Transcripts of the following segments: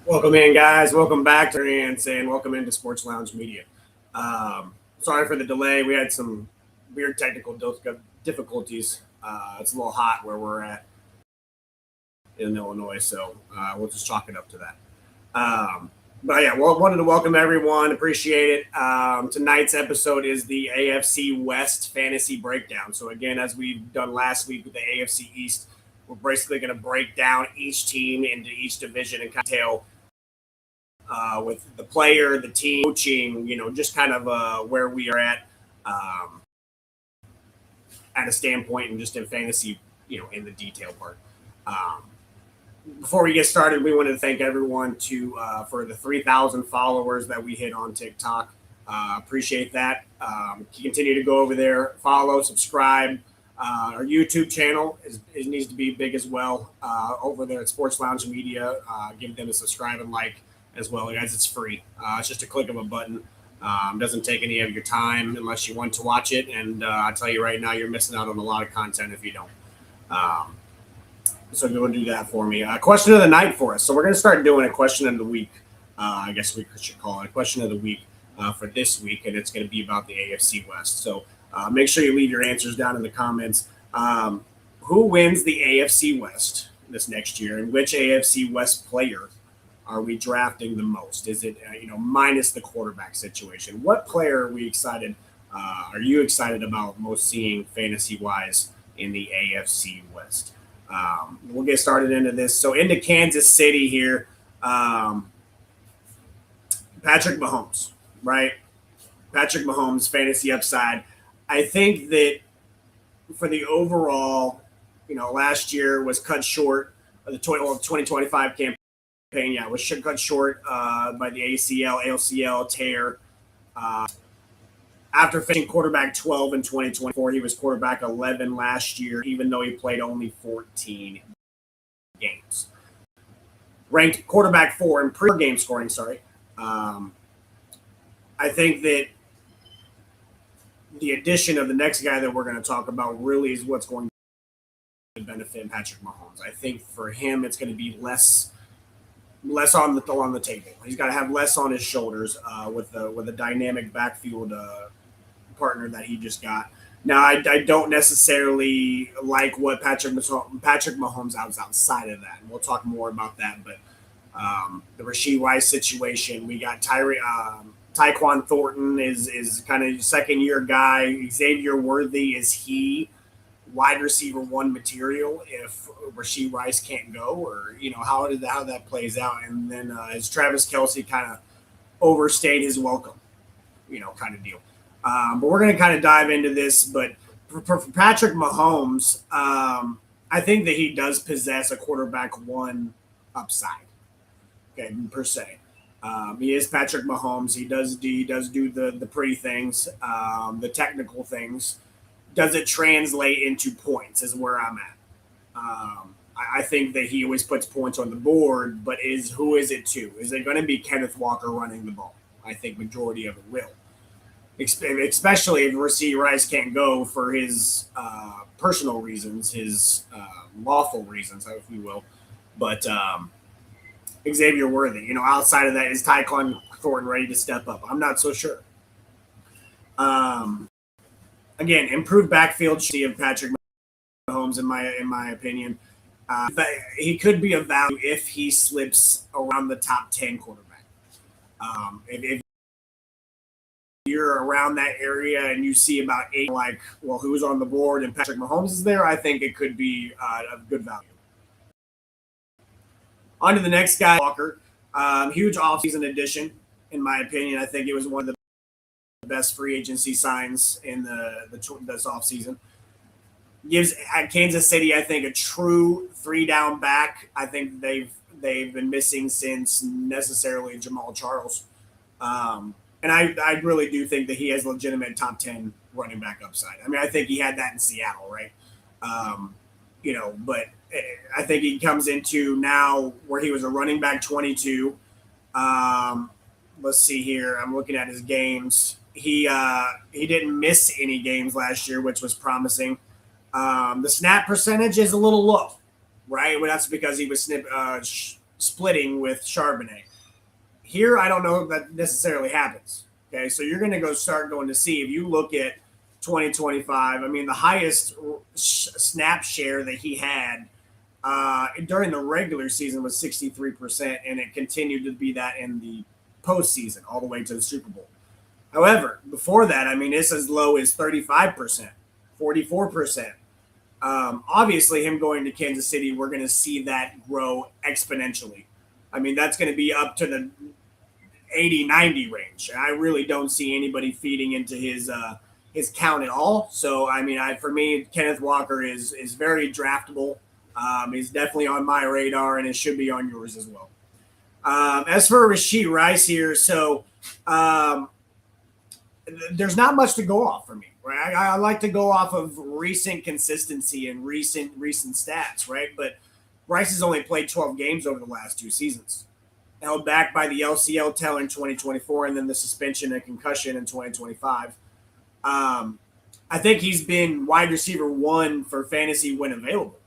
Welcome in, guys. Welcome back to Arent and welcome into Sports Lounge Media. Sorry for the delay. We had some weird technical difficulties. It's a little hot where we're at in Illinois, so we'll just chalk it up to that. But yeah, wanted to welcome everyone. Appreciate it. Tonight's episode is the AFC West Fantasy Breakdown. So again, as we've done last week with the AFC East, we're basically going to break down each team into each division and detail with the player, the team, coaching, just kind of where we are at a standpoint and just in fantasy, in the detail part. Before we get started, we wanted to thank everyone for the 3,000 followers that we hit on TikTok. Appreciate that. Continue to go over there, follow, subscribe. Our YouTube channel needs to be big as well. Over there at Sports Lounge Media, give them a subscribe and like as well, guys. It's free. It's just a click of a button. Doesn't take any of your time unless you want to watch it. And I tell you right now, you're missing out on a lot of content if you don't. So go and do that for me. Question of the night for us. So we're going to start doing a question of the week. I guess we should call it a question of the week for this week, and it's going to be about the AFC West. So make sure you leave your answers down in the comments. Who wins the AFC West this next year, and which AFC West player are we drafting the most? Is it minus the quarterback situation? What player are we excited? Are you excited about most seeing fantasy wise in the AFC West? We'll get started into this. So into Kansas City here, Patrick Mahomes, right? Patrick Mahomes, fantasy upside. I think that for the overall, last year was cut short of the 2025 campaign. Yeah, was cut short by the ACL tear. After finishing quarterback 12 in 2024, he was quarterback 11 last year, even though he played only 14 games. Ranked quarterback 4 in per game scoring, I think that the addition of the next guy that we're going to talk about really is what's going to benefit Patrick Mahomes. I think for him, it's going to be less on the table. He's got to have less on his shoulders with a dynamic backfield partner that he just got. Now, I don't necessarily like what Patrick Mahomes outside of that, and we'll talk more about that. But the Rashee Rice situation, we got Tyquan Thornton is kind of second-year guy. Xavier Worthy, is he wide receiver 1 material if Rashee Rice can't go, or how that plays out? And then is Travis Kelce kind of overstayed his welcome, kind of deal. But we're going to kind of dive into this. But for Patrick Mahomes, I think that he does possess a quarterback 1 upside, okay, per se. He is Patrick Mahomes. He does do the pretty things, the technical things. Does it translate into points is where I'm at. I think that he always puts points on the board, but who is it to? Is it going to be Kenneth Walker running the ball? I think majority of it will. Especially if Rashee Rice can't go for his personal reasons, his lawful reasons, if you will. But Xavier Worthy, outside of that, is Tyquan Thornton ready to step up? I'm not so sure. Again, improved backfield of Patrick Mahomes, in my opinion. He could be a value if he slips around the top 10 quarterback. If you're around that area and you see about 8, who's on the board and Patrick Mahomes is there, I think it could be a good value. On to the next guy, Walker. Huge offseason addition, in my opinion. I think it was one of the best free agency signs in this offseason. Gives Kansas City, I think, a true 3-down back. I think they've been missing since necessarily Jamal Charles. And I really do think that he has legitimate top 10 running back upside. I mean, I think he had that in Seattle, right? But I think he comes into now where he was a running back 22. Let's see here. I'm looking at his games. He didn't miss any games last year, which was promising. The snap percentage is a little low, right? Well, that's because he was splitting with Charbonnet. Here, I don't know if that necessarily happens. Okay, so you're going to start going to see if you look at 2025. I mean, the highest snap share that he had during the regular season was 63%, and it continued to be that in the postseason all the way to the Super Bowl. However, before that, I mean, it's as low as 35%, 44%. Obviously, him going to Kansas City, we're going to see that grow exponentially. I mean, that's going to be up to the 80-90 range. I really don't see anybody feeding into his count at all. So, I mean, for me, Kenneth Walker is very draftable. He's definitely on my radar, and it should be on yours as well. As for Rashee Rice here, so there's not much to go off for me, right? I like to go off of recent consistency and recent stats, right? But Rice has only played 12 games over the last 2 seasons, held back by the LCL tear in 2024 and then the suspension and concussion in 2025. I think he's been wide receiver 1 for fantasy when available.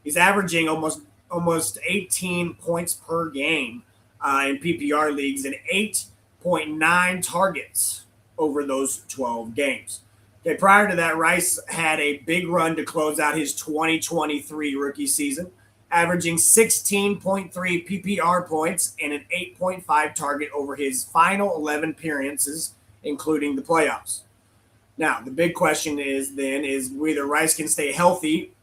He's averaging almost 18 points per game in PPR leagues and 8.9 targets over those 12 games. Okay, prior to that, Rice had a big run to close out his 2023 rookie season, averaging 16.3 PPR points and an 8.5 target over his final 11 appearances, including the playoffs. Now, the big question is whether Rice can stay healthy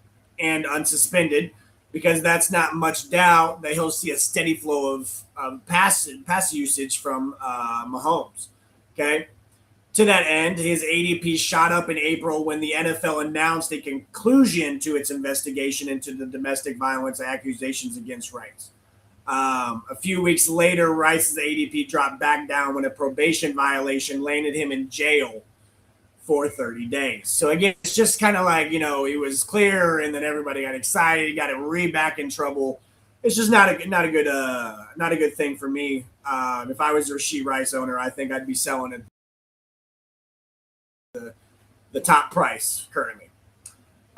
and unsuspended, because that's not much doubt that he'll see a steady flow of pass usage from Mahomes. Okay? To that end, his ADP shot up in April when the NFL announced a conclusion to its investigation into the domestic violence accusations against Rice. A few weeks later, Rice's ADP dropped back down when a probation violation landed him in jail for 30 days. So again, it's just kind of like, it was clear, and then everybody got excited, got it back in trouble. It's just not a good thing for me. If I was a Rashee Rice owner, I think I'd be selling it the top price currently.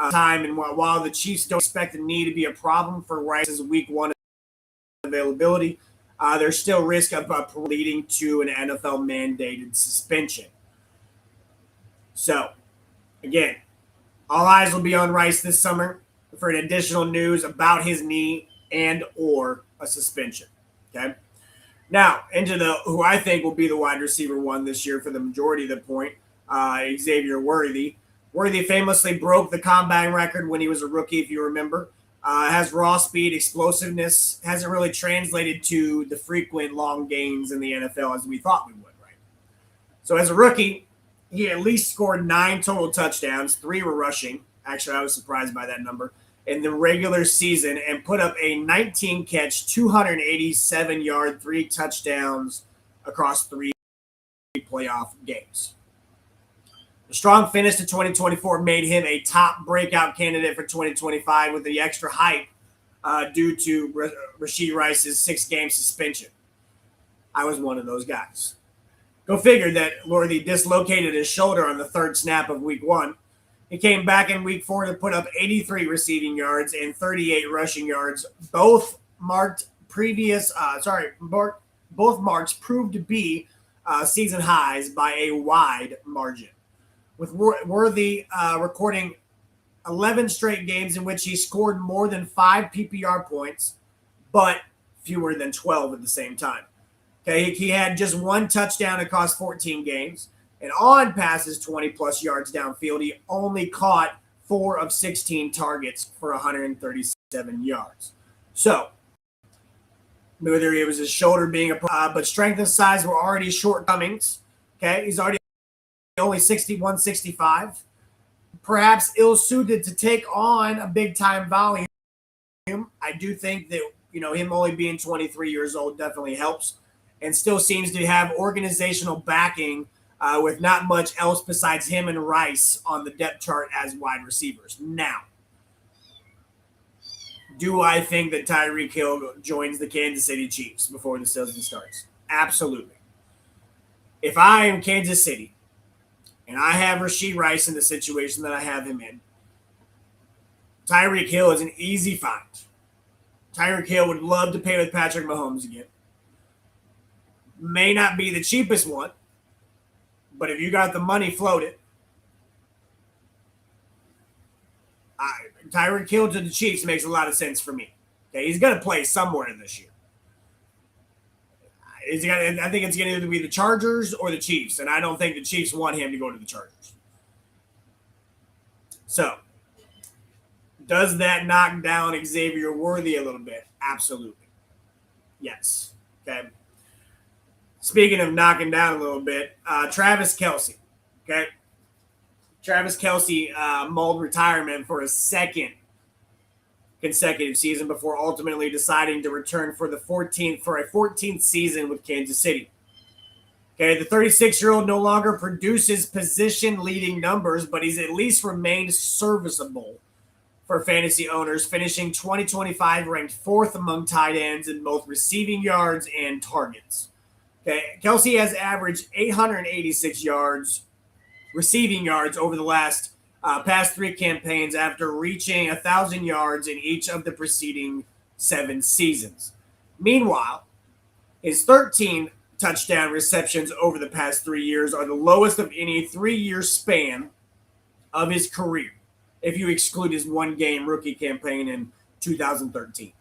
And while the Chiefs don't expect the knee to be a problem for Rice's week 1 availability, there's still risk of leading to an NFL mandated suspension. So, again, all eyes will be on Rice this summer for additional news about his knee and or a suspension. Okay. Now, into who I think will be the wide receiver 1 this year for the majority of the point, Xavier Worthy. Worthy famously broke the combine record when he was a rookie, if you remember. Has raw speed, explosiveness, hasn't really translated to the frequent long gains in the NFL as we thought we would, right? So as a rookie, he at least scored 9 total touchdowns. 3 were rushing. Actually, I was surprised by that number in the regular season, and put up a 19-catch, 287-yard, 3 touchdowns across 3 playoff games. The strong finish to 2024 made him a top breakout candidate for 2025 with the extra hype due to Rashee Rice's 6-game suspension. I was one of those guys. Go figure that Worthy dislocated his shoulder on the 3rd snap of week 1. He came back in week 4 to put up 83 receiving yards and 38 rushing yards. Both marks proved to be season highs by a wide margin, with Worthy recording 11 straight games in which he scored more than 5 PPR points, but fewer than 12 at the same time. Okay, he had just 1 touchdown across 14 games, and on passes 20-plus yards downfield, he only caught 4 of 16 targets for 137 yards. So, whether it was his shoulder being but strength and size were already shortcomings. Okay, he's already only 61, 65. Perhaps ill-suited to take on a big-time volume. I do think that, him only being 23 years old definitely helps, and still seems to have organizational backing with not much else besides him and Rice on the depth chart as wide receivers. Now, do I think that Tyreek Hill joins the Kansas City Chiefs before the season starts? Absolutely. If I am Kansas City and I have Rashee Rice in the situation that I have him in, Tyreek Hill is an easy find. Tyreek Hill would love to pay with Patrick Mahomes again. May not be the cheapest one, but if you got the money, float it. Tyreek Hill to the Chiefs makes a lot of sense for me. Okay, he's going to play somewhere this year. I think it's going to either be the Chargers or the Chiefs, and I don't think the Chiefs want him to go to the Chargers. So, does that knock down Xavier Worthy a little bit? Absolutely. Yes. Okay. Speaking of knocking down a little bit, Travis Kelce. Okay. Travis Kelce mulled retirement for a second consecutive season before ultimately deciding to return for a 14th season with Kansas City. Okay, the 36-year-old no longer produces position-leading numbers, but he's at least remained serviceable for fantasy owners, finishing 2025 ranked fourth among tight ends in both receiving yards and targets. Okay, Kelce has averaged 886 yards, receiving yards over the past three campaigns after reaching 1,000 yards in each of the preceding 7 seasons. Meanwhile, his 13 touchdown receptions over the past 3 years are the lowest of any 3-year span of his career, if you exclude his one-game rookie campaign in 2013.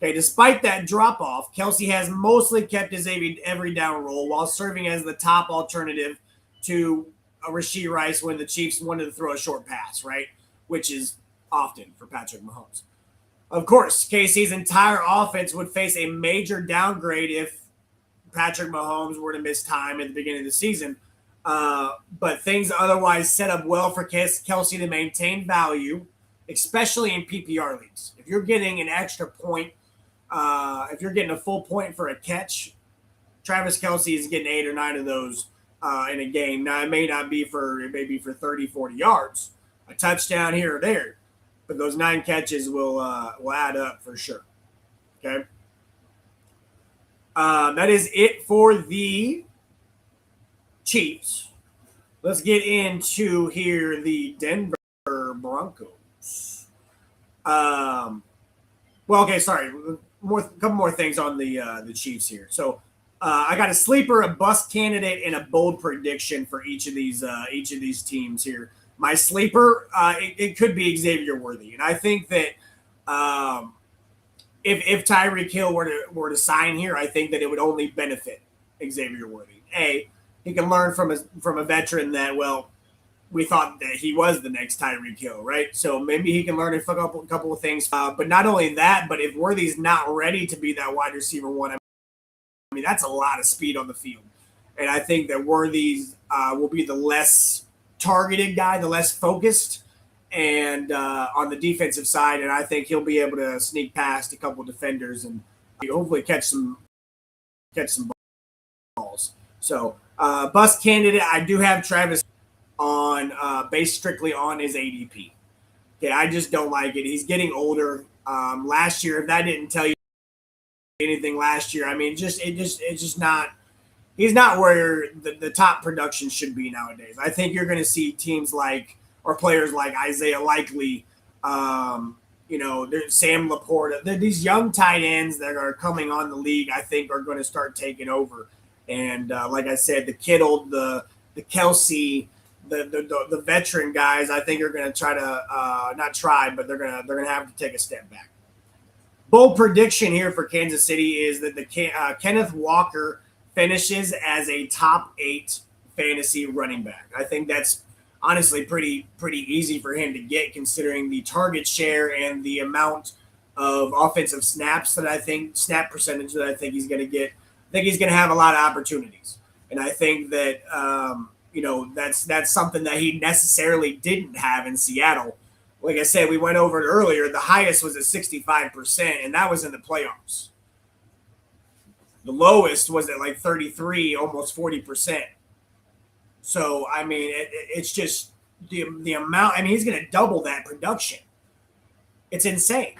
Okay, despite that drop-off, Kelce has mostly kept his every down role while serving as the top alternative to Rashee Rice when the Chiefs wanted to throw a short pass, right? Which is often for Patrick Mahomes. Of course, KC's entire offense would face a major downgrade if Patrick Mahomes were to miss time at the beginning of the season. But things otherwise set up well for Kelce to maintain value, especially in PPR leagues. If you're getting an extra point, if you're getting a full point for a catch, Travis Kelce is getting 8 or 9 of those in a game. Now, it may be for 30, 40 yards, a touchdown here or there, but those 9 catches will add up for sure. Okay. That is it for the Chiefs. Let's get into here the Denver Broncos. Well, okay, sorry. A couple more things on the Chiefs here. So I got a sleeper, a bust candidate, and a bold prediction for each of these teams here. My sleeper, it could be Xavier Worthy, and I think that if Tyreek Hill were to sign here, I think that it would only benefit Xavier Worthy. He can learn from a veteran that, well, we thought that he was the next Tyreek Hill, right? So maybe he can learn a couple of things. But not only that, but if Worthy's not ready to be that wide receiver one, I mean, that's a lot of speed on the field. And I think that Worthy's will be the less targeted guy, the less focused, and on the defensive side. And I think he'll be able to sneak past a couple of defenders and hopefully catch some balls. So bust candidate, I do have Travis on based strictly on his ADP. Okay, I just don't like it. He's getting older. Last year, if that didn't tell you anything last year, I mean, it's just not. He's not where the top production should be nowadays. I think you're going to see teams or players like Isaiah Likely, Sam Laporta. These young tight ends that are coming on the league, I think, are going to start taking over. And like I said, the Kittle, the Kelce, the veteran guys, I think are going to try to not try, but they're going to have to take a step back. Bold prediction here for Kansas City is that the Kenneth Walker finishes as a top 8 fantasy running back. I think that's honestly pretty easy for him to get, considering the target share and the amount of offensive snap percentage that I think he's going to get. I think he's going to have a lot of opportunities, and I think that that's something that he necessarily didn't have in Seattle. Like I said, we went over it earlier. The highest was at 65%, and that was in the playoffs. The lowest was at like 33, almost 40%. So, I mean, it's just the amount. I mean, he's going to double that production. It's insane.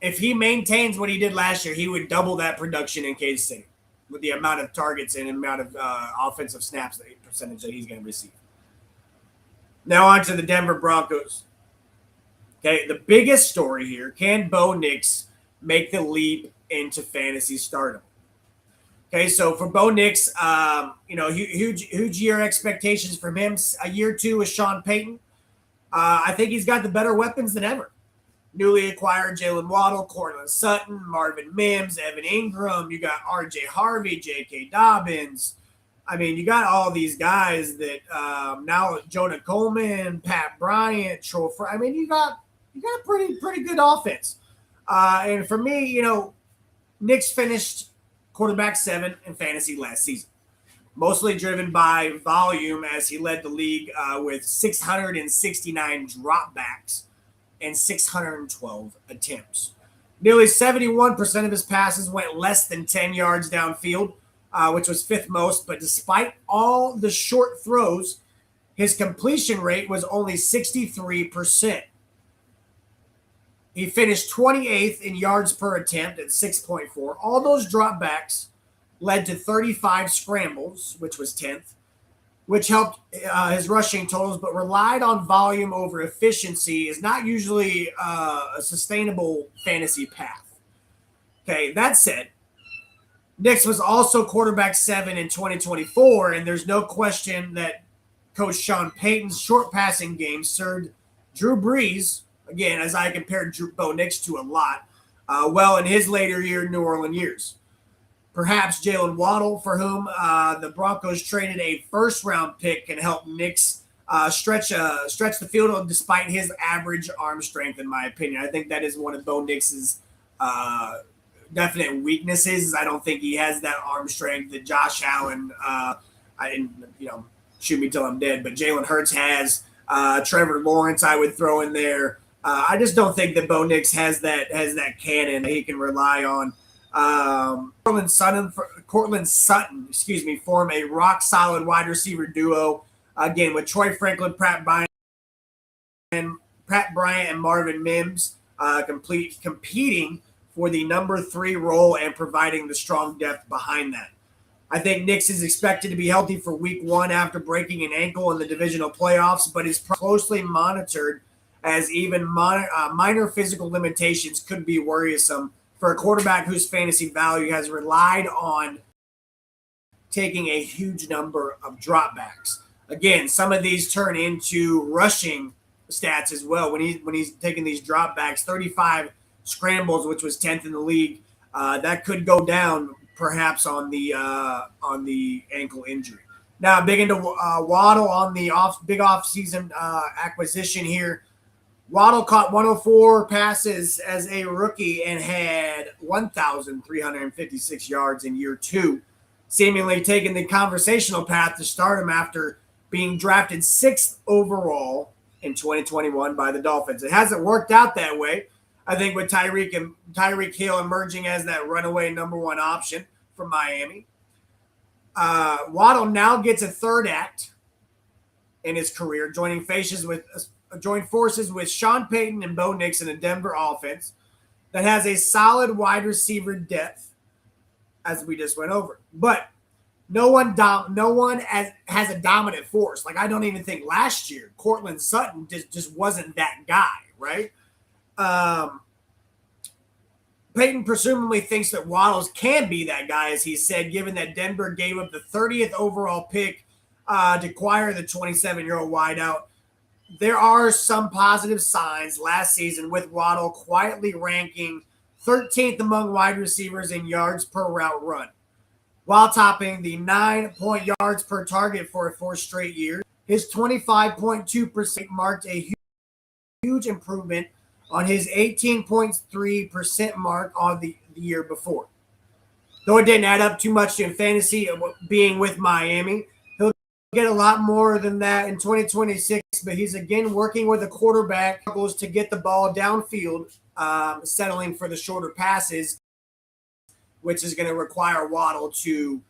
If he maintains what he did last year, he would double that production in Kansas City with the amount of targets and amount of offensive snaps percentage that he's going to receive. Now on to the Denver Broncos. Okay, the biggest story here, can Bo Nix make the leap into fantasy stardom. Okay, so for Bo Nix, huge year expectations from him. A year two with Sean Payton. I think he's got the better weapons than ever. Newly acquired Jalen Waddle, Cortland Sutton, Marvin Mims, Evan Ingram. You got R.J. Harvey, J.K. Dobbins. I mean, you got all these guys that now Jonah Coleman, Pat Bryant, Troy. I mean, you got a pretty good offense. And for me, Knicks finished quarterback 7 in fantasy last season, mostly driven by volume as he led the league with 669 dropbacks and 612 attempts. Nearly 71% of his passes went less than 10 yards downfield, which was 5th most. But despite all the short throws, his completion rate was only 63%. He finished 28th in yards per attempt at 6.4. All those dropbacks led to 35 scrambles, which was 10th, which helped his rushing totals, but relied on volume over efficiency is not usually a sustainable fantasy path. Okay, that said, Nix was also quarterback 7 in 2024, and there's no question that Coach Sean Payton's short passing game served Drew Brees, again, as I compared Bo Nix to a lot, well in his later New Orleans years. Perhaps Jalen Waddle, for whom the Broncos traded a first-round pick, can help Nix stretch the field despite his average arm strength, in my opinion. I think that is one of Bo Nix's definite weaknesses. I don't think he has that arm strength that Josh Allen, shoot me till I'm dead, but Jalen Hurts has. Trevor Lawrence, I would throw in there. I just don't think that Bo Nix has that cannon that he can rely on. Cortland Sutton, form a rock solid wide receiver duo again with Troy Franklin, Pratt Bryant, and Marvin Mims competing for the number 3 role and providing the strong depth behind that. I think Nix is expected to be healthy for week 1 after breaking an ankle in the divisional playoffs, but is closely monitored as even minor physical limitations could be worrisome for a quarterback whose fantasy value has relied on taking a huge number of dropbacks. Again, some of these turn into rushing stats as well. When he's taking these dropbacks, 35 scrambles, which was 10th in the league, that could go down perhaps on the ankle injury. Now, big into Waddle on the big off-season acquisition here. Waddle caught 104 passes as a rookie and had 1,356 yards in year 2, seemingly taking the conversational path to stardom after being drafted 6th overall in 2021 by the Dolphins. It hasn't worked out that way. I think with Tyreek Hill emerging as that runaway number 1 option from Miami. Waddle now gets a third act in his career, joining forces with Sean Payton and Bo Nix in a Denver offense that has a solid wide receiver depth, as we just went over. But no one has a dominant force. Like, I don't even think last year Cortland Sutton just wasn't that guy, right? Payton presumably thinks that Waddles can be that guy, as he said, given that Denver gave up the 30th overall pick to acquire the 27-year-old wideout. There are some positive signs last season with Waddle quietly ranking 13th among wide receivers in yards per route run, while topping the 9 yards per target for a 4th straight year. His 25.2% marked a huge improvement on his 18.3% mark on the year before. Though it didn't add up too much in fantasy, being with Miami, he'll get a lot more than that in 2026, but he's again working with a quarterback who goes to get the ball downfield, settling for the shorter passes, which is going to require Waddle to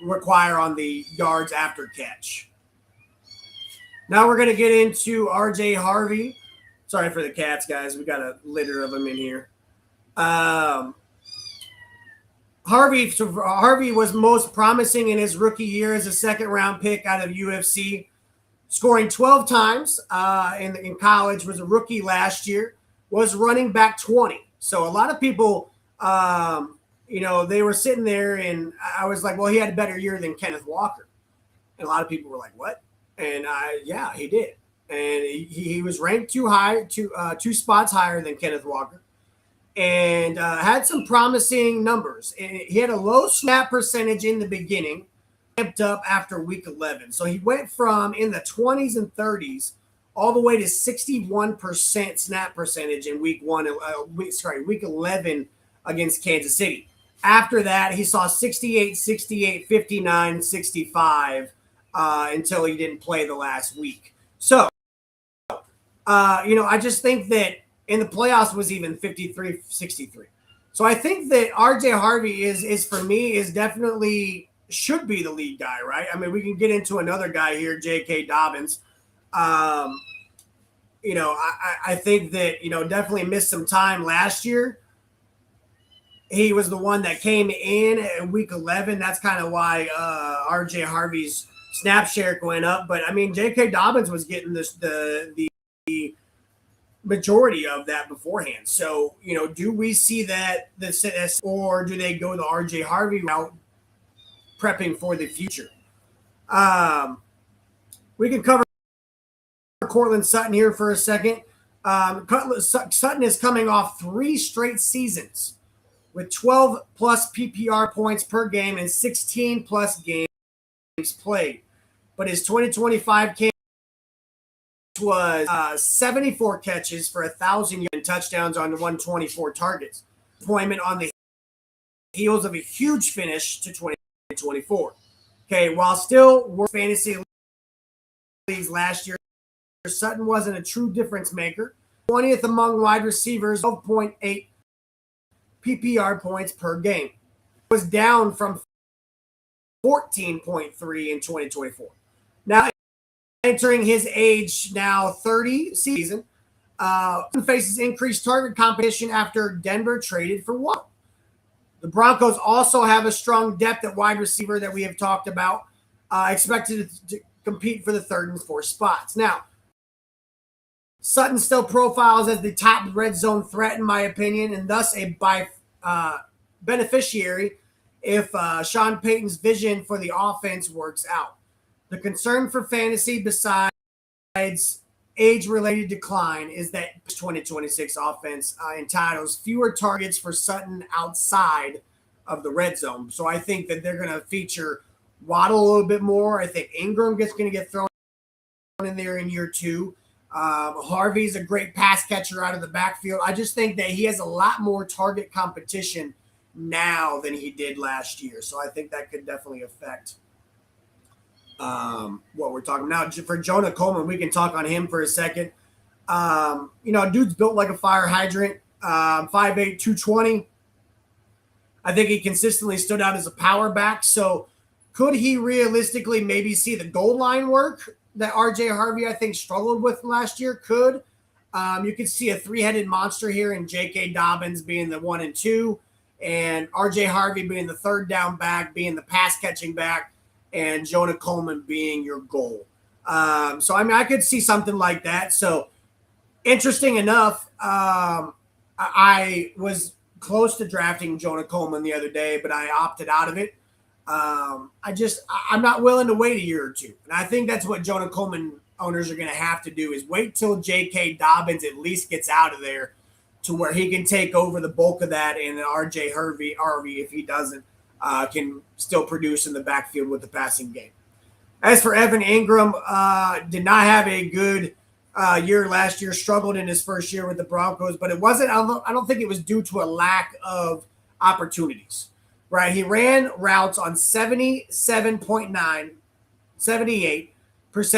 require on the yards after catch. Now we're going to get into R.J. Harvey. Sorry for the cats, guys. We got a litter of them in here. Harvey was most promising in his rookie year as a 2nd-round pick out of UFC, scoring 12 times in college, was a rookie last year, was running back 20. So a lot of people, they were sitting there, and I was like, well, he had a better year than Kenneth Walker. And a lot of people were like, what? And yeah, he did. And he was ranked too high, two spots higher than Kenneth Walker, and had some promising numbers. And he had a low snap percentage in the beginning, ramped up after week 11. So he went from in the 20s and 30s all the way to 61% snap percentage in week 11 against Kansas City. After that, he saw 68, 68, 59, 65 until he didn't play the last week. So, I just think that in the playoffs was even 53, 63. So I think that RJ Harvey is for me is definitely should be the lead guy, right? I mean, we can get into another guy here, J.K. Dobbins. I think that, definitely missed some time last year. He was the one that came in week 11. That's kind of why RJ Harvey's snap share went up. But I mean, J.K. Dobbins was getting the majority of that beforehand. So, do we see that or do they go the RJ Harvey route, prepping for the future? We can cover Cortland Sutton here for a second. Sutton is coming off 3 straight seasons with 12 plus PPR points per game and 16 plus games played. But his 2025 campaign was 74 catches for 1,000 yards and touchdowns on 124 targets. Deployment on the heels of a huge finish to 2024. Okay, while still worst fantasy leagues last year, Sutton wasn't a true difference maker. 20th among wide receivers, 12.8 PPR points per game. It was down from 14.3 in 2024. Now, entering his age now 30 season, faces increased target competition after Denver traded for Waddle. The Broncos also have a strong depth at wide receiver that we have talked about, expected to compete for the 3rd and 4th spots. Now, Sutton still profiles as the top red zone threat, in my opinion, and thus a beneficiary if Sean Payton's vision for the offense works out. The concern for fantasy, besides age-related decline, is that 2026 offense entitles fewer targets for Sutton outside of the red zone. So I think that they're going to feature Waddle a little bit more. I think Ingram is going to get thrown in there in year 2. Harvey's a great pass catcher out of the backfield. I just think that he has a lot more target competition now than he did last year. So I think that could definitely affect what we're talking about. Now, for Jonah Coleman, we can talk on him for a second. Dude's built like a fire hydrant, 5'8", 220. I think he consistently stood out as a power back. So could he realistically maybe see the goal line work that RJ Harvey, I think, struggled with last year? Could. You could see a 3-headed monster here in J.K. Dobbins being the 1 and 2, and RJ Harvey being the 3rd down back, being the pass catching back, and Jonah Coleman being your goal. So, I mean, I could see something like that. So, interesting enough, I was close to drafting Jonah Coleman the other day, but I opted out of it. I'm not willing to wait a year or 2. And I think that's what Jonah Coleman owners are going to have to do, is wait till J.K. Dobbins at least gets out of there to where he can take over the bulk of that, and RJ Harvey, if he doesn't, can still produce in the backfield with the passing game. As for Evan Ingram, did not have a good year last year, struggled in his first year with the Broncos, but it wasn't, I don't think it was due to a lack of opportunities. Right, he ran routes on 78%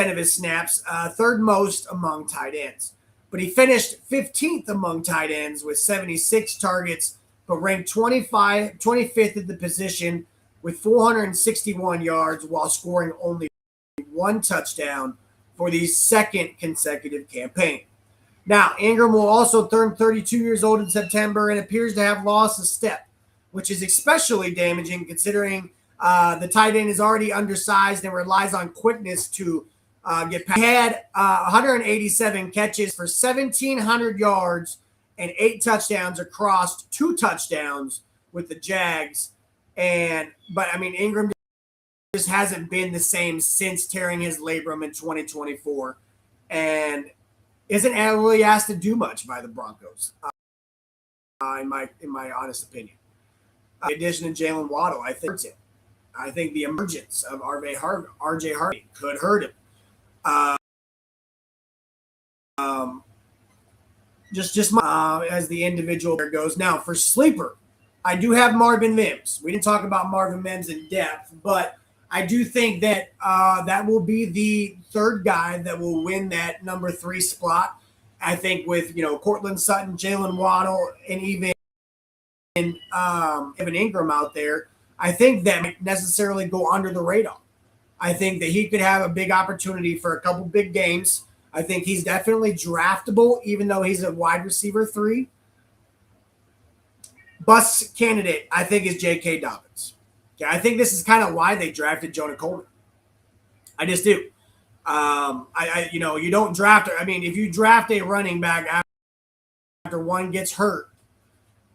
of his snaps, 3rd most among tight ends. But he finished 15th among tight ends with 76 targets, but ranked 25th at the position with 461 yards while scoring only 1 touchdown for the 2nd consecutive campaign. Now, Ingram will also turn 32 years old in September and appears to have lost a step, which is especially damaging considering the tight end is already undersized and relies on quickness to get past. He had 187 catches for 1,700 yards and 8 touchdowns across 2 touchdowns with the Jags. But I mean, Ingram just hasn't been the same since tearing his labrum in 2024, and isn't really asked to do much by the Broncos, in my honest opinion. The addition of Jalen Waddle, I think the emergence of RJ Harvey could hurt him. As the individual goes. Now, for sleeper, I do have Marvin Mims. We didn't talk about Marvin Mims in depth, but I do think that that will be the third guy that will win that number 3 spot. I think with Cortland Sutton, Jalen Waddle, and even Evan Ingram out there, I think that might necessarily go under the radar. I think that he could have a big opportunity for a couple big games. I think he's definitely draftable, even though he's a wide receiver 3. Bust candidate, I think, is J.K. Dobbins. Okay, I think this is kind of why they drafted Jonah Coleman. I just do. You don't draft. I mean, if you draft a running back after one gets hurt,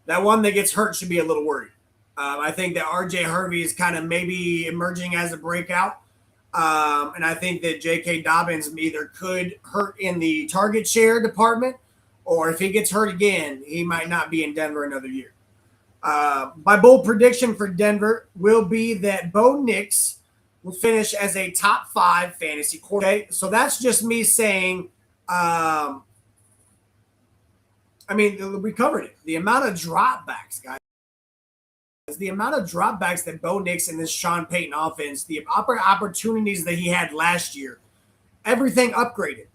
that one that gets hurt should be a little worried. I think that RJ Harvey is kind of maybe emerging as a breakout. And I think that J.K. Dobbins either could hurt in the target share department, or if he gets hurt again, he might not be in Denver another year. My bold prediction for Denver will be that Bo Nix will finish as a top 5 fantasy quarterback. Okay? So that's just me saying, we covered it. The amount of dropbacks, guys. The amount of dropbacks that Bo Nix in this Sean Payton offense, the opportunities that he had last year, everything upgraded.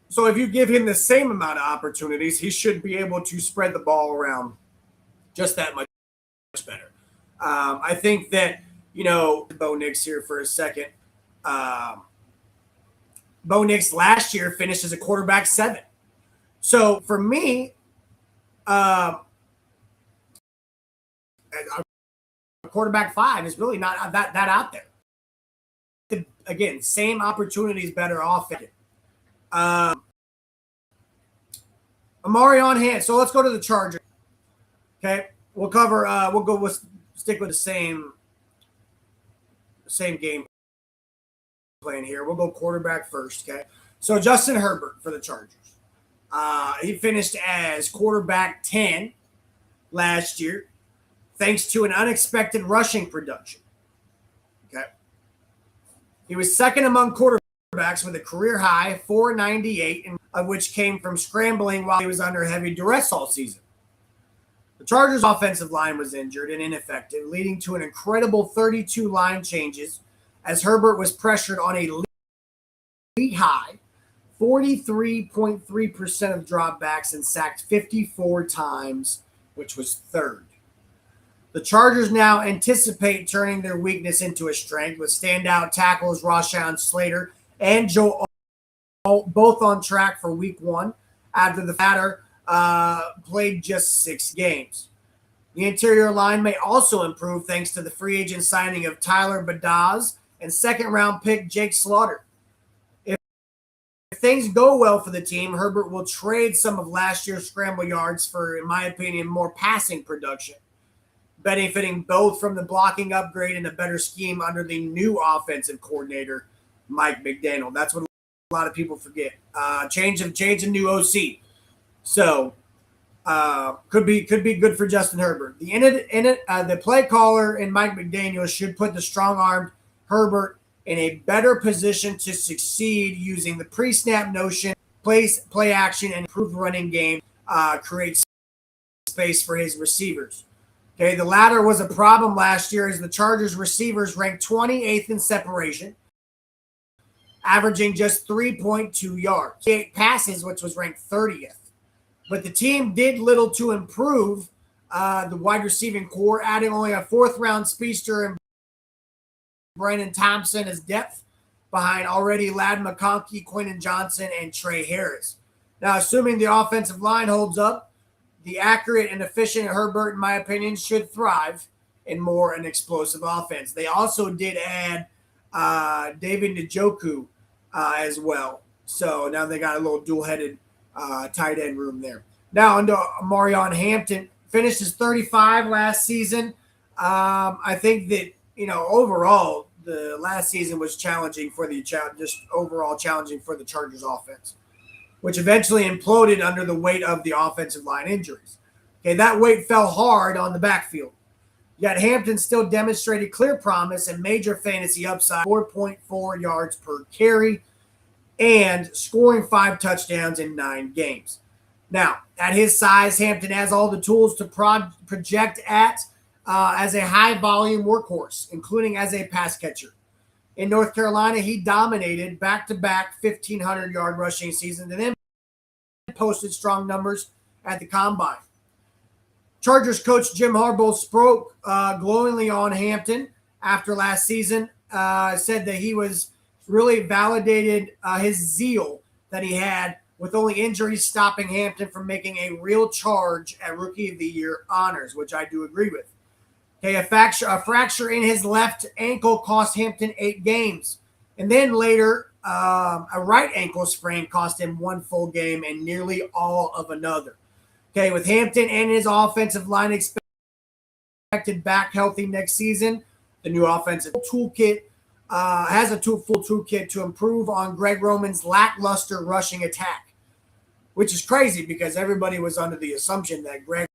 So if you give him the same amount of opportunities, he should be able to spread the ball around just that much better. I think that, Bo Nix here for a second. Bo Nix last year finished as a quarterback 7. So for me, a quarterback 5 is really not that out there. Again, same opportunities, better offense. Amari on hand. So let's go to the Chargers. Okay, we'll stick with the same game plan here. We'll go quarterback first. Okay, so Justin Herbert for the Chargers. He finished as quarterback 10 last year, thanks to an unexpected rushing production. Okay, he was second among quarterbacks with a career high 498, of which came from scrambling while he was under heavy duress all season. The Chargers' offensive line was injured and ineffective, leading to an incredible 32 line changes as Herbert was pressured on a league high 43.3% of dropbacks and sacked 54 times, which was third. The Chargers now anticipate turning their weakness into a strength with standout tackles Rashawn Slater and Joe both on track for week 1 after the latter played just 6 games. The interior line may also improve thanks to the free agent signing of Tyler Badaz and second-round pick Jake Slaughter. If things go well for the team, Herbert will trade some of last year's scramble yards for, in my opinion, more passing production, benefiting both from the blocking upgrade and a better scheme under the new offensive coordinator, Mike McDaniel. That's what a lot of people forget. Change of new OC. So could be good for Justin Herbert. The play caller and Mike McDaniel should put the strong-armed Herbert in a better position to succeed using the pre-snap notion, play action, and improved running game creates space for his receivers. Okay, the latter was a problem last year as the Chargers receivers ranked 28th in separation, averaging just 3.2 yards. 8 passes, which was ranked 30th. But the team did little to improve the wide receiving core, adding only a 4th-round speedster and Brandon Thompson as depth behind already Ladd McConkey, Quentin Johnson, and Trey Harris. Now, assuming the offensive line holds up, the accurate and efficient Herbert, in my opinion, should thrive in more an explosive offense. They also did add David Njoku as well. So now they got a little dual-headed tight end room there. Now into Marion Hampton. Finished his 35 last season. I think that, overall, the last season was challenging for just overall challenging for the Chargers offense, which eventually imploded under the weight of the offensive line injuries. Okay, that weight fell hard on the backfield. Yet Hampton still demonstrated clear promise and major fantasy upside, 4.4 yards per carry, and scoring 5 touchdowns in 9 games. Now, at his size, Hampton has all the tools to project at as a high-volume workhorse, including as a pass catcher. In North Carolina, he dominated back-to-back 1,500-yard rushing seasons and then posted strong numbers at the Combine. Chargers coach Jim Harbaugh spoke glowingly on Hampton after last season, said that he was really validated his zeal that he had with only injuries stopping Hampton from making a real charge at Rookie of the Year honors, which I do agree with. Okay, a fracture in his left ankle cost Hampton 8 games. And then later, a right ankle sprain cost him 1 full game and nearly all of another. Okay, with Hampton and his offensive line expected back healthy next season, the new offensive toolkit has a full toolkit to improve on Greg Roman's lackluster rushing attack, which is crazy because everybody was under the assumption that Greg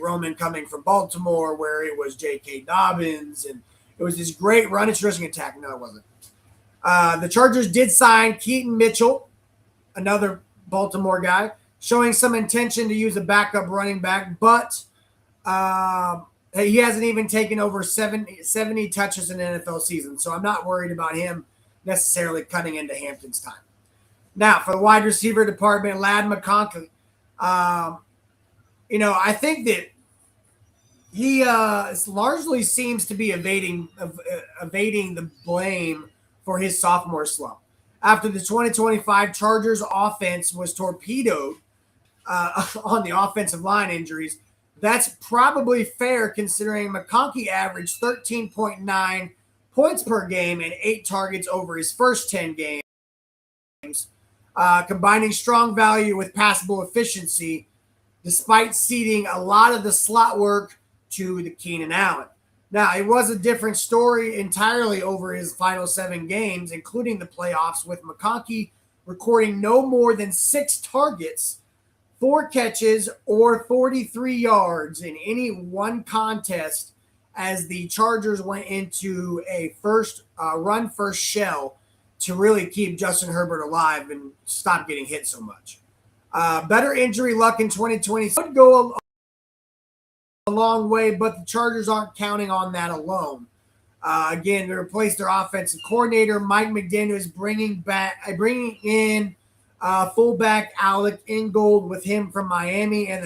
Roman coming from Baltimore, where it was J.K. Dobbins, and it was this great rushing attack. No, it wasn't. The Chargers did sign Keaton Mitchell, another Baltimore guy, showing some intention to use a backup running back, but he hasn't even taken over 70 touches in an NFL season, so I'm not worried about him necessarily cutting into Hampton's time. Now, for the wide receiver department, Ladd McConkey, I think that he largely seems to be evading the blame for his sophomore slump. After the 2025 Chargers offense was torpedoed on the offensive line injuries, that's probably fair considering McConkey averaged 13.9 points per game and 8 targets over his first 10 games, combining strong value with passable efficiency, despite ceding a lot of the slot work to the Keenan Allen. Now, it was a different story entirely over his final 7 games, including the playoffs, with McConkey recording no more than 6 targets, 4 catches, or 43 yards in any one contest as the Chargers went into a first shell to really keep Justin Herbert alive and stop getting hit so much. Better injury luck in 2020 would go a long way, but the Chargers aren't counting on that alone. Again, to replace their offensive coordinator, Mike McDaniel is bringing in fullback Alec Ingold with him from Miami, and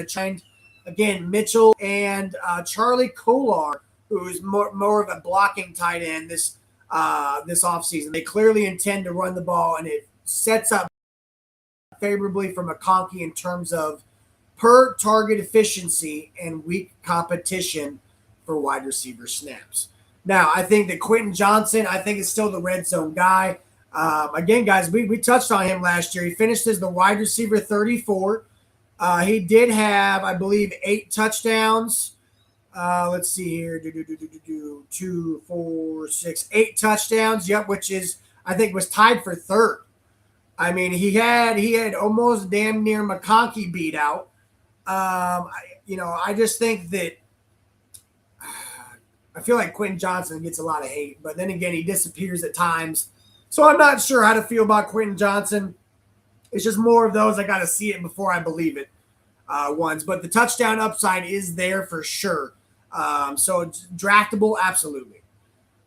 again Mitchell and Charlie Kolar, who is more of a blocking tight end this offseason. They clearly intend to run the ball, and it sets up favorably for McConkey in terms of per target efficiency and weak competition for wide receiver snaps. Now, I think that Quentin Johnson, is still the red zone guy. Again, guys, we touched on him last year. He finished as the wide receiver 34. He did have, I believe, 8 touchdowns. Let's see here. 2, 4, 6, 8 touchdowns. Yep, which is, I think, was tied for third. I mean, he had almost damn near McConkey beat out. I just think that I feel like Quentin Johnson gets a lot of hate, but then again, he disappears at times. So I'm not sure how to feel about Quentin Johnson. It's just more of those I got to see it before I believe it ones. But the touchdown upside is there for sure. So it's draftable, absolutely.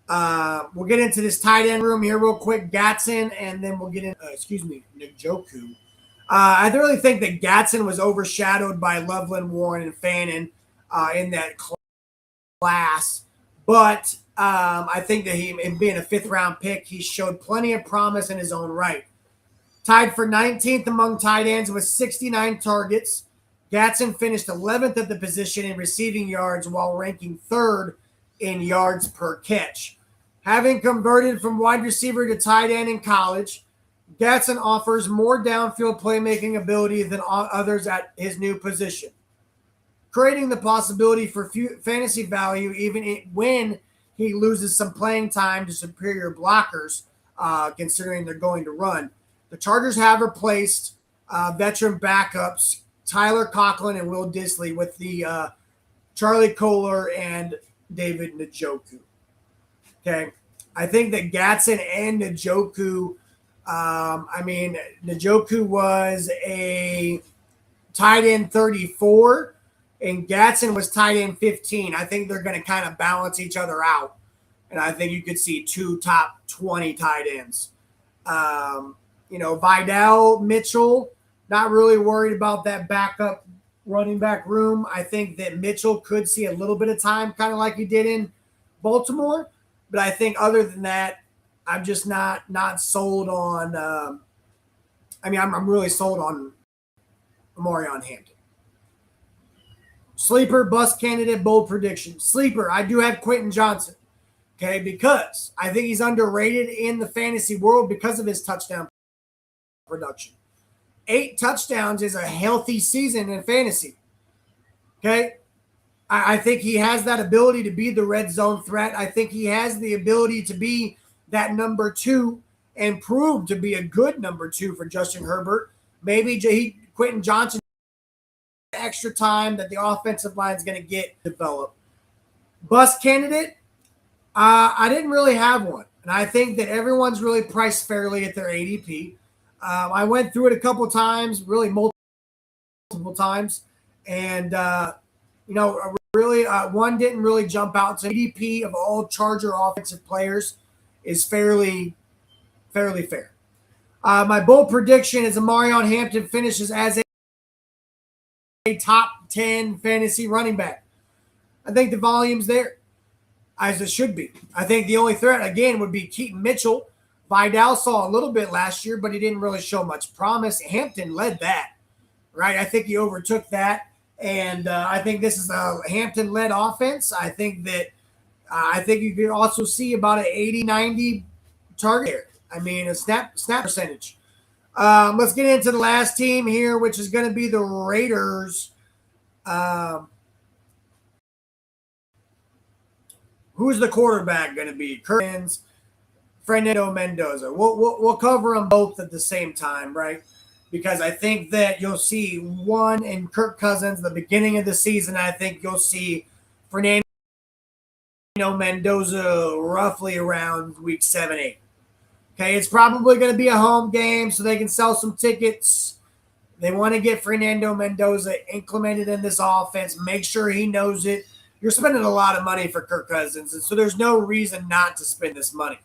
We'll get into this tight end room here real quick. Gatson, and then we'll get in, Njoku. I really think that Gatson was overshadowed by Loveland, Warren, and Fannin in that class. But I think that him being a 5th-round pick, he showed plenty of promise in his own right. Tied for 19th among tight ends with 69 targets, Gatson finished 11th at the position in receiving yards while ranking 3rd in yards per catch. Having converted from wide receiver to tight end in college, Gatson offers more downfield playmaking ability than others at his new position, creating the possibility for fantasy value even when he loses some playing time to superior blockers, considering they're going to run. The Chargers have replaced veteran backups Tyler Conklin and Will Disley with the Charlie Kohler and David Njoku. Okay. I think that Gatson and Njoku, Njoku was a tight end 34 and Gatson was tight end 15. I think they're going to kind of balance each other out. And I think you could see two top 20 tight ends. Vidal, Mitchell, not really worried about that backup running back room. I think that Mitchell could see a little bit of time, kind of like he did in Baltimore. But I think other than that, I'm just not sold on I'm really sold on Amarion Hampton. Sleeper, bust candidate, bold prediction. Sleeper, I do have Quentin Johnson. Okay, because I think he's underrated in the fantasy world because of his touchdown production. 8 touchdowns is a healthy season in fantasy. Okay, I think he has that ability to be the red zone threat. I think he has the ability to be that number 2 and prove to be a good number 2 for Justin Herbert. Maybe Quentin Johnson extra time that the offensive line is going to get developed. Bust candidate, I didn't really have one. And I think that everyone's really priced fairly at their ADP. I went through it a couple times, really multiple times. And, really one didn't really jump out. So ADP of all Charger offensive players is fairly fair. My bold prediction is Amarion Hampton finishes as a top 10 fantasy running back. I think the volume's there, as it should be. I think the only threat, again, would be Keaton Mitchell. Vidal saw a little bit last year, but he didn't really show much promise. Hampton led that, right? I think he overtook that. And I think this is a Hampton-led offense. I think you could also see about an 80-90 target here. I mean, a snap percentage. Let's get into the last team here, which is going to be the Raiders. Who's the quarterback going to be? Curtis, Fernando Mendoza. We'll cover them both at the same time, right? Because I think that you'll see one in Kirk Cousins the beginning of the season. I think you'll see Fernando Mendoza roughly around week 7-8. Okay, it's probably going to be a home game so they can sell some tickets. They want to get Fernando Mendoza implemented in this offense. Make sure he knows it. You're spending a lot of money for Kirk Cousins, and so there's no reason not to spend this money.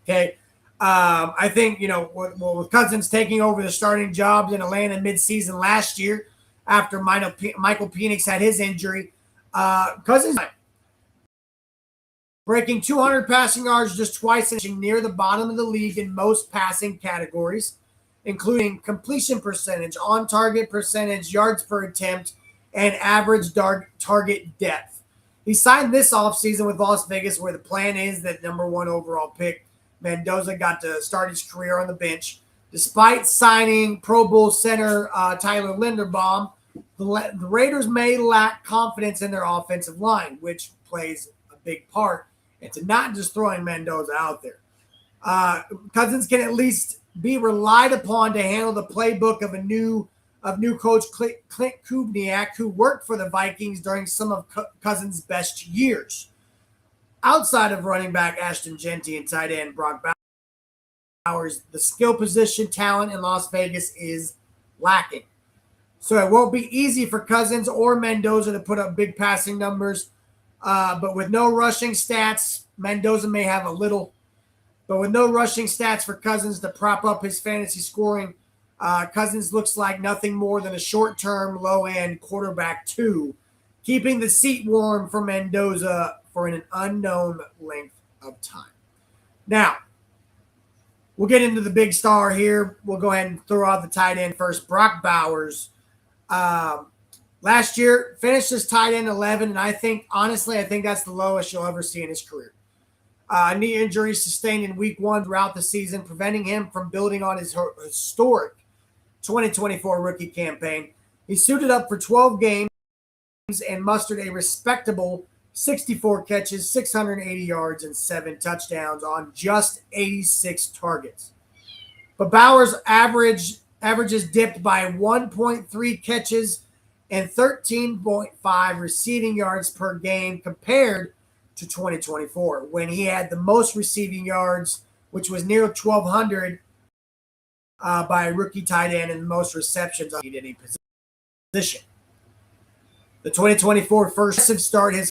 Okay. I think, with Cousins taking over the starting job in Atlanta midseason last year after Michael Penix had his injury, Cousins breaking 200 passing yards just twice, and near the bottom of the league in most passing categories, including completion percentage, on-target percentage, yards per attempt, and average target depth. He signed this offseason with Las Vegas, where the plan is that number 1 overall pick Mendoza got to start his career on the bench. Despite signing Pro Bowl center Tyler Linderbaum, the Raiders may lack confidence in their offensive line, which plays a big part into not just throwing Mendoza out there. Cousins can at least be relied upon to handle the playbook of new coach Clint Kubniak, who worked for the Vikings during some of Cousins' best years. Outside of running back Ashton Genty and tight end Brock Bowers, the skill position talent in Las Vegas is lacking. So it won't be easy for Cousins or Mendoza to put up big passing numbers. But with no rushing stats, Mendoza may have a little. But with no rushing stats for Cousins to prop up his fantasy scoring, Cousins looks like nothing more than a short-term, low-end quarterback 2, keeping the seat warm for Mendoza for an unknown length of time. Now, we'll get into the big star here. We'll go ahead and throw out the tight end first. Brock Bowers. Last year, finished as tight end 11, and honestly, I think that's the lowest you'll ever see in his career. Knee injury sustained in week 1 throughout the season, preventing him from building on his historic 2024 rookie campaign. He suited up for 12 games and mustered a respectable 64 catches, 680 yards, and 7 touchdowns on just 86 targets. But Bowers' averages dipped by 1.3 catches and 13.5 receiving yards per game compared to 2024, when he had the most receiving yards, which was near 1,200 by a rookie tight end, and the most receptions in any position. The 2024 first start has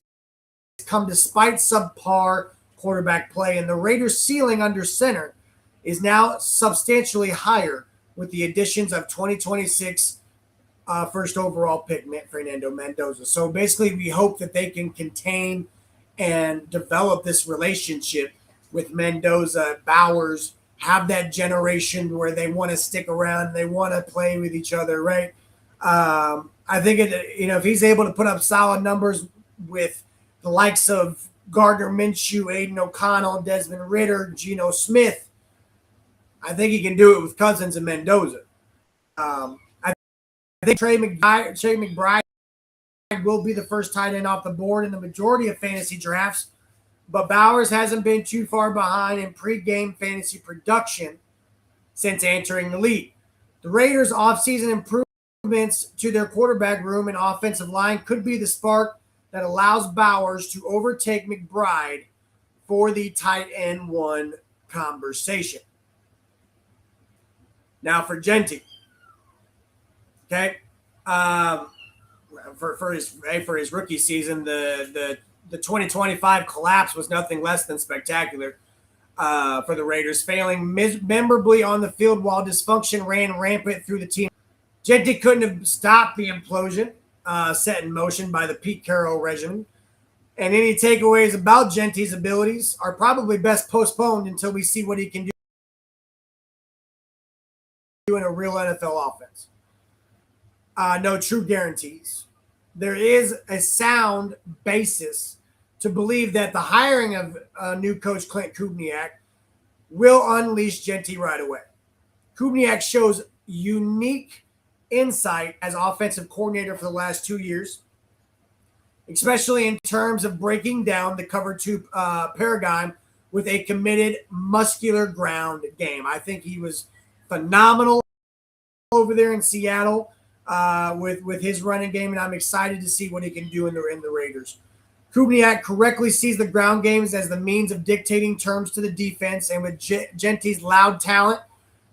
come despite subpar quarterback play, and the Raiders' ceiling under center is now substantially higher with the additions of 2026 first overall pick Fernando Mendoza. So basically, we hope that they can contain and develop this relationship with Mendoza, Bowers, have that generation where they want to stick around, they want to play with each other, right? I think if he's able to put up solid numbers with the likes of Gardner Minshew, Aiden O'Connell, Desmond Ridder, Geno Smith, I think he can do it with Cousins and Mendoza. I think Trey McBride will be the first tight end off the board in the majority of fantasy drafts, but Bowers hasn't been too far behind in pre-game fantasy production since entering the league. The Raiders' offseason improvements to their quarterback room and offensive line could be the spark that allows Bowers to overtake McBride for the tight end 1 conversation. Now for Genty. Okay. For his rookie season, the 2025 collapse was nothing less than spectacular for the Raiders, failing memorably on the field while dysfunction ran rampant through the team. Genty couldn't have stopped the implosion set in motion by the Pete Carroll regimen, and any takeaways about Genty's abilities are probably best postponed until we see what he can do in a real NFL offense. No true guarantees. There is a sound basis to believe that the hiring of new coach Clint Kubiak will unleash Genty right away. Kubiak shows unique insight as offensive coordinator for the last 2 years, especially in terms of breaking down the cover 2 paradigm with a committed muscular ground game. I think he was phenomenal over there in Seattle with his running game, and I'm excited to see what he can do in the Raiders. Kubiak correctly sees the ground games as the means of dictating terms to the defense, and with Genty's loud talent,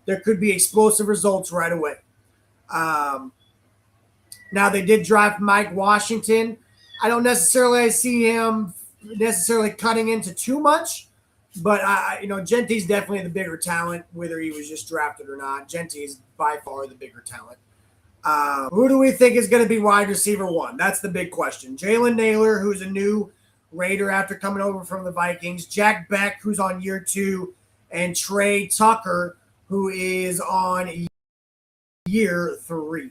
there could be explosive results right away. Now they did draft Mike Washington. I don't necessarily see him cutting into too much, but Genty's definitely the bigger talent, whether he was just drafted or not. Genty is by far the bigger talent. Who do we think is going to be wide receiver 1? That's the big question. Jalen Naylor, who's a new Raider after coming over from the Vikings. Jack Beck, who's on year 2. And Trey Tucker, who is on year 3.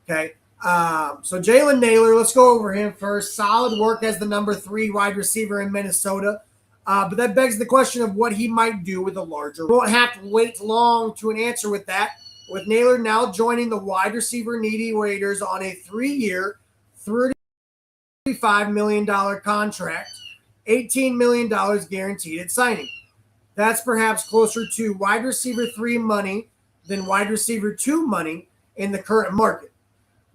Okay. So Jalen Naylor, let's go over him first. Solid work as the number 3 wide receiver in Minnesota. But that begs the question of what he might do with a larger. We won't have to wait long to an answer with that, with Naylor now joining the wide receiver needy Raiders on a 3-year, $35 million contract, $18 million guaranteed at signing. That's perhaps closer to wide receiver 3 money than wide receiver 2 money in the current market.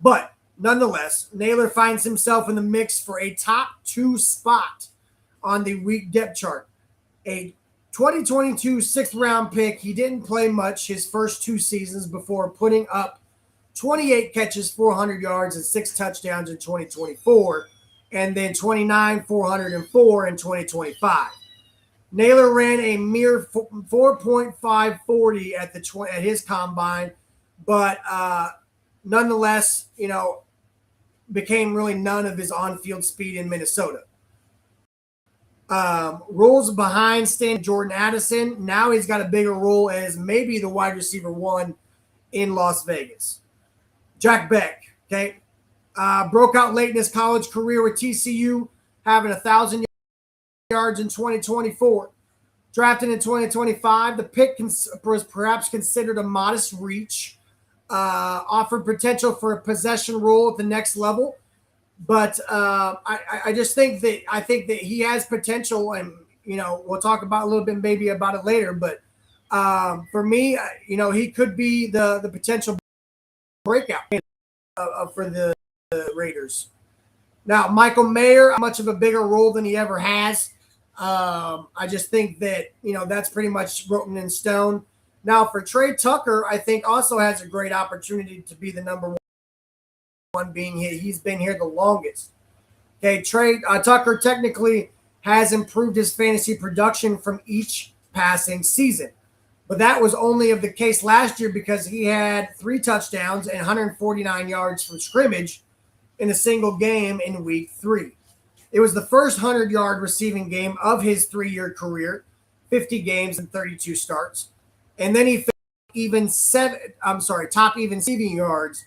But nonetheless, Naylor finds himself in the mix for a top 2 spot on the weak depth chart. A 2022 6th-round pick, he didn't play much his first 2 seasons before putting up 28 catches, 400 yards, and 6 touchdowns in 2024, and then 29, 404 in 2025. Naylor ran a mere 4.540 at his combine, but nonetheless, became really none of his on-field speed in Minnesota. Roles behind Jordan Addison. Now he's got a bigger role as maybe the wide receiver 1 in Las Vegas. Jack Beck, okay, broke out late in his college career with TCU, having 1,000 yards in 2024. Drafted in 2025, the pick was perhaps considered a modest reach, offered potential for a possession role at the next level. But I just think that he has potential, and we'll talk about a little bit maybe about it later. But for me, he could be the potential breakout for the Raiders. Now, Michael Mayer, much of a bigger role than he ever has. I just think that that's pretty much written in stone. Now, for Trey Tucker, I think also has a great opportunity to be the number one, being here. He's been here the longest. Okay, Trey Tucker technically has improved his fantasy production from each passing season, but that was only of the case last year because he had 3 touchdowns and 149 yards from scrimmage in a single game in week 3. It was the first 100-yard receiving game of his 3-year career, 50 games and 32 starts. And then he top even receiving yards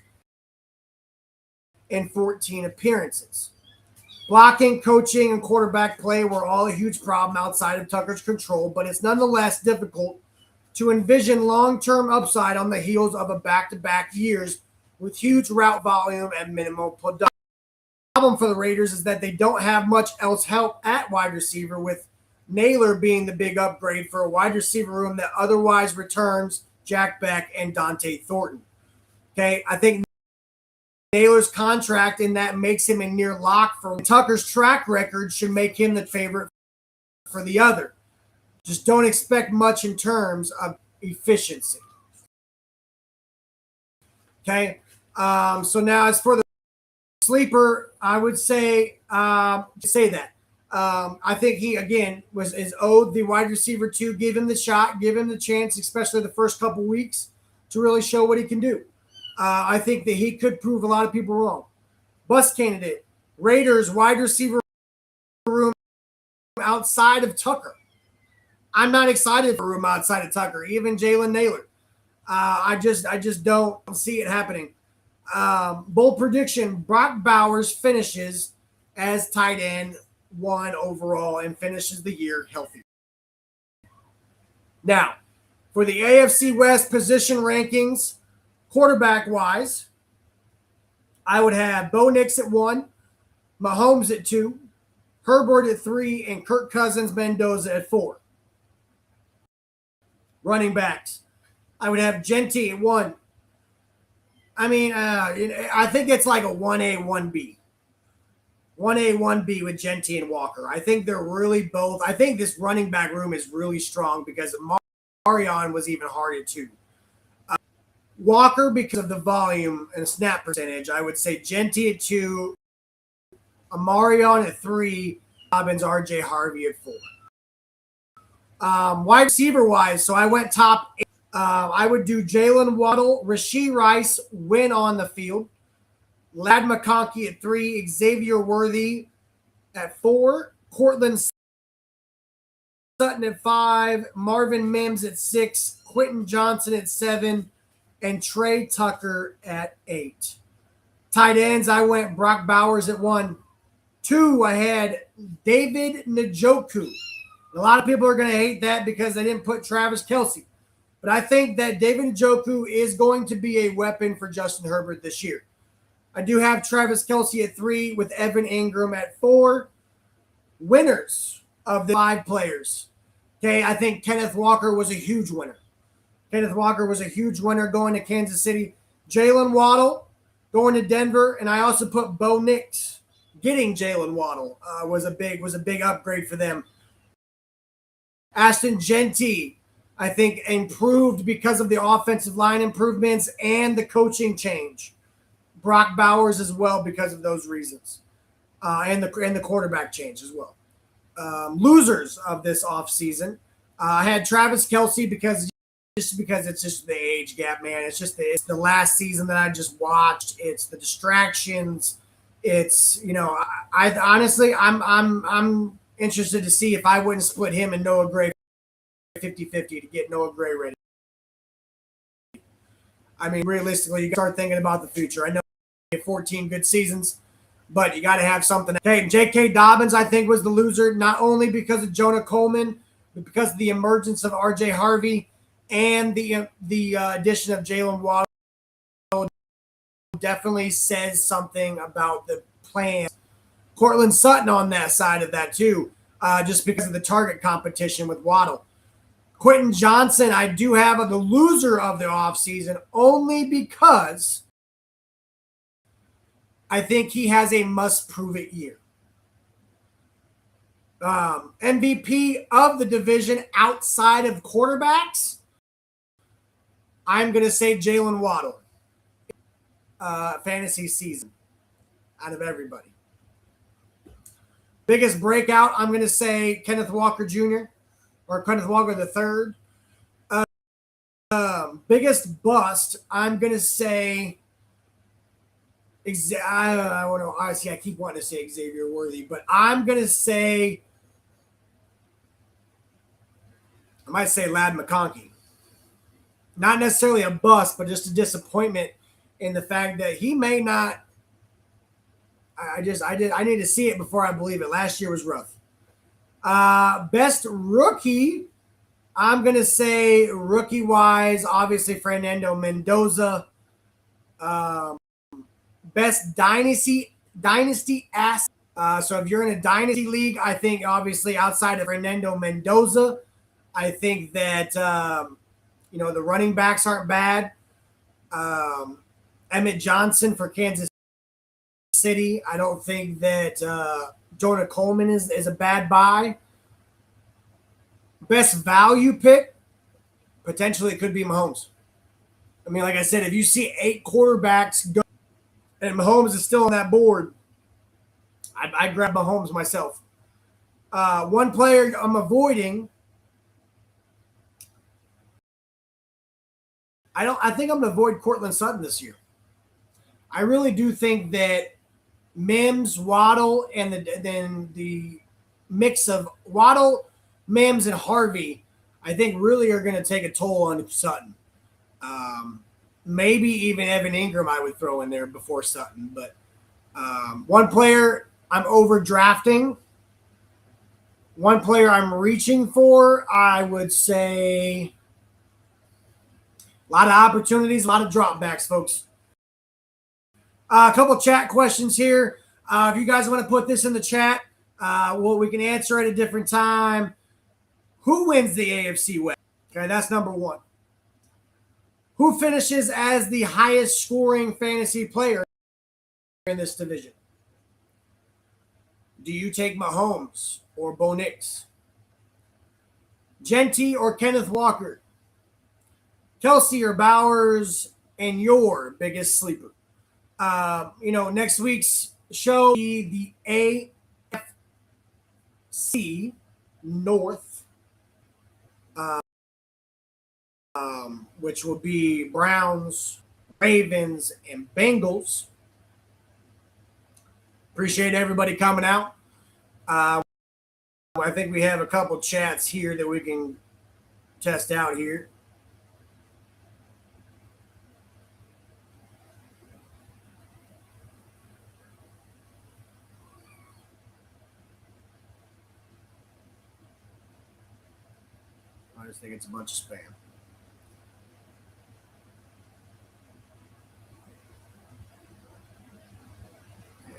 in 14 appearances. Blocking, coaching, and quarterback play were all a huge problem outside of Tucker's control, but it's nonetheless difficult to envision long-term upside on the heels of a back-to-back years with huge route volume and minimal production. The problem for the Raiders is that they don't have much else help at wide receiver, with Naylor being the big upgrade for a wide receiver room that otherwise returns Jack Beck and Dante Thornton. Okay, I think Naylor's contract in that makes him a near lock for Tucker's track record should make him the favorite for the other. Just don't expect much in terms of efficiency. Okay, so now as for the sleeper, I would say that. I think he, again, is owed the wide receiver 2. Give him the shot, give him the chance, especially the first couple weeks, to really show what he can do. I think that he could prove a lot of people wrong. Bust candidate, Raiders wide receiver room outside of Tucker. I'm not excited for a room outside of Tucker, even Jalen Naylor. I just don't see it happening. Bold prediction, Brock Bowers finishes as tight end 1 overall and finishes the year healthy. Now, for the AFC West position rankings, quarterback-wise, I would have Bo Nix at 1, Mahomes at 2, Herbert at 3, and Kirk Cousins-Mendoza at 4. Running backs, I would have Genty at 1. I mean, I think it's like a 1A, 1B. 1A, 1B with Genty and Walker. I think they're really both. I think this running back room is really strong because Marion was even harder too. Walker, because of the volume and snap percentage, I would say Genty at 2, Amarion at 3, Dobbins, RJ Harvey at 4. Wide receiver-wise, so I went top 8. I would do Jalen Waddle, Rashee Rice, when on the field. Ladd McConkey at 3, Xavier Worthy at 4, Cortland Sutton at 5, Marvin Mims at 6, Quentin Johnson at 7, and Trey Tucker at 8. Tight ends, I went Brock Bowers at 1. 2, I had David Njoku. A lot of people are going to hate that because they didn't put Travis Kelce. But I think that David Njoku is going to be a weapon for Justin Herbert this year. I do have Travis Kelce at 3 with Evan Ingram at 4. Winners of the 5 players. Okay, I think Kenneth Walker was a huge winner. Kenneth Walker was a huge winner going to Kansas City. Jalen Waddle going to Denver. And I also put Bo Nix. Getting Jalen Waddle was a big upgrade for them. Ashton Genty, I think, improved because of the offensive line improvements and the coaching change. Brock Bowers as well because of those reasons, and the quarterback change as well. Losers of this offseason, I had Travis Kelce because it's just the age gap, man. It's the last season that I just watched. It's the distractions. It's I honestly I'm interested to see if I wouldn't split him and Noah Gray 50-50 to get Noah Gray ready. I mean, realistically, you start thinking about the future. I know 14 good seasons. but you got to have something. Okay, J.K. Dobbins, I think, was the loser, not only because of Jonah Coleman, but because of the emergence of R.J. Harvey and the addition of Jalen Waddle. Definitely says something about the plan. Cortland Sutton on that side of that too, just because of the target competition with Waddle. Quentin Johnson, I do have the loser of the offseason only because I think he has a must-prove-it year. MVP of the division outside of quarterbacks, I'm going to say Jalen Waddle. Fantasy season out of everybody. Biggest breakout, I'm going to say Kenneth Walker Jr. or Kenneth Walker III. Biggest bust, I'm going to say I keep wanting to say Xavier Worthy, but I'm going to say I might say Ladd McConkey. Not necessarily a bust, but just a disappointment in the fact that he may not. I need to see it before I believe it. Last year was rough. Best rookie, I'm gonna say rookie wise, obviously Fernando Mendoza. Best dynasty asset. So if you're in a dynasty league, I think obviously outside of Fernando Mendoza, I think that the running backs aren't bad. Emmett Johnson for Kansas City. I don't think that Jonah Coleman is a bad buy. Best value pick, potentially it could be Mahomes. I mean, like I said, if you see 8 quarterbacks go and Mahomes is still on that board, I'd grab Mahomes myself. One player I'm avoiding, I think I'm going to avoid Cortland Sutton this year. I really do think that Mims, Waddle, and then the mix of Waddle, Mims, and Harvey, I think really are going to take a toll on Sutton. Maybe even Evan Ingram I would throw in there before Sutton. But one player I'm overdrafting. One player I'm reaching for, I would say a lot of opportunities, a lot of dropbacks, folks. A couple chat questions here. If you guys want to put this in the chat, we can answer at a different time. Who wins the AFC West? Okay, that's number one. Who finishes as the highest scoring fantasy player in this division? Do you take Mahomes or Bo Nix? Genty or Kenneth Walker? Kelsey or Bowers, and your biggest sleeper? Next week's show, the AFC North, which will be Browns, Ravens, and Bengals. Appreciate everybody coming out. I think we have a couple chats here that we can test out here. I just think it's a bunch of spam. Yeah.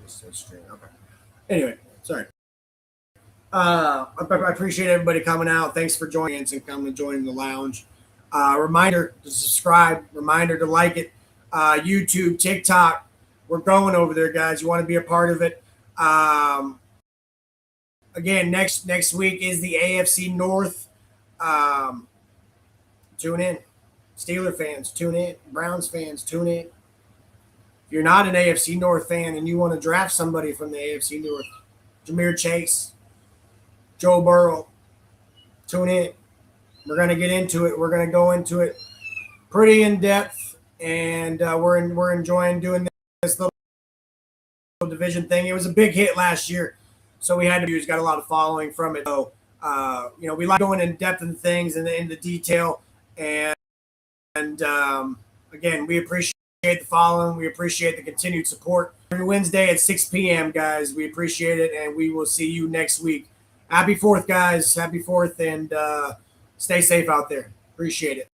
Just said stream. Okay. Anyway, sorry. I appreciate everybody coming out. Thanks for joining us and coming and joining the lounge. Reminder to subscribe. Reminder to like it. YouTube, TikTok. We're going over there, guys. You want to be a part of it. Again, next week is the AFC North. Tune in. Steeler fans, tune in. Browns fans, tune in. If you're not an AFC North fan and you want to draft somebody from the AFC North, Ja'Marr Chase, Joe Burrow, tune in. We're going to get into it. We're going to go into it pretty in depth, and we're enjoying doing this little division thing. It was a big hit last year, so we had to use. Got a lot of following from it. So, we like going in depth in things and in the detail, and again, we appreciate the following. We appreciate the continued support. Every Wednesday at 6 p.m., guys. We appreciate it, and we will see you next week. Happy 4th, guys. Happy 4th, and stay safe out there. Appreciate it.